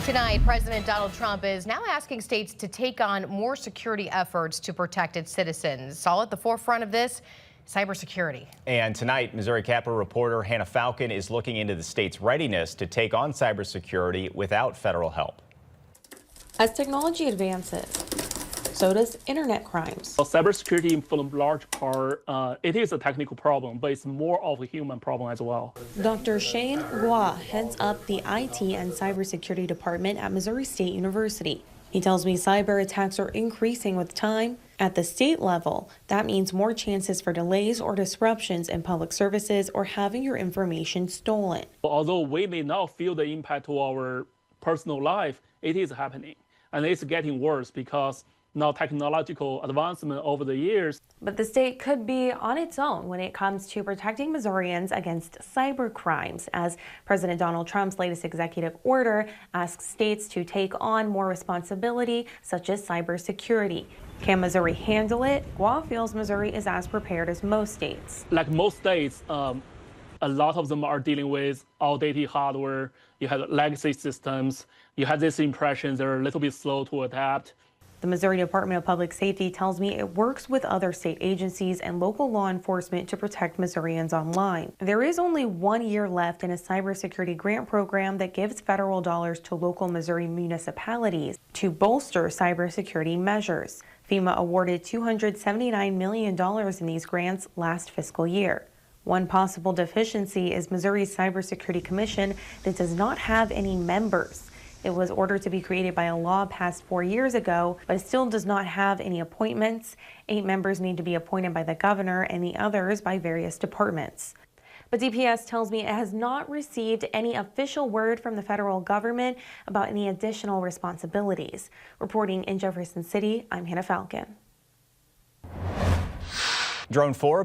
Tonight, President Donald Trump is now asking states to take on more security efforts to protect its citizens. All at the forefront of this, cybersecurity. And tonight, Missouri Capitol reporter Hannah Falcon is looking into the state's readiness to take on cybersecurity without federal help. As technology advances, so does internet crimes. Cybersecurity, for the large part, it is a technical problem, but it's more of a human problem as well. Dr. Shane Guo heads up the IT and cybersecurity department at Missouri State University. He tells me cyber attacks are increasing with time. At the state level, that means more chances for delays or disruptions in public services or having your information stolen. Although we may not feel the impact to our personal life, it is happening. And it's getting worse because now technological advancement over the years. But the state could be on its own when it comes to protecting Missourians against cyber crimes, as President Donald Trump's latest executive order asks states to take on more responsibility, such as cybersecurity. Can Missouri handle it? Guo feels Missouri is as prepared as most states. Like most states, a lot of them are dealing with outdated hardware. You have legacy systems. You have this impression they're a little bit slow to adapt. The Missouri Department of Public Safety tells me it works with other state agencies and local law enforcement to protect Missourians online. There is only 1 year left in a cybersecurity grant program that gives federal dollars to local Missouri municipalities to bolster cybersecurity measures. FEMA awarded $279 million in these grants last fiscal year. One possible deficiency is Missouri's Cybersecurity Commission that does not have any members. It was ordered to be created by a law passed 4 years ago, but it still does not have any appointments. 8 members need to be appointed by the governor and the others by various departments. But DPS tells me it has not received any official word from the federal government about any additional responsibilities. Reporting in Jefferson City, I'm Hannah Falcon. Drone 4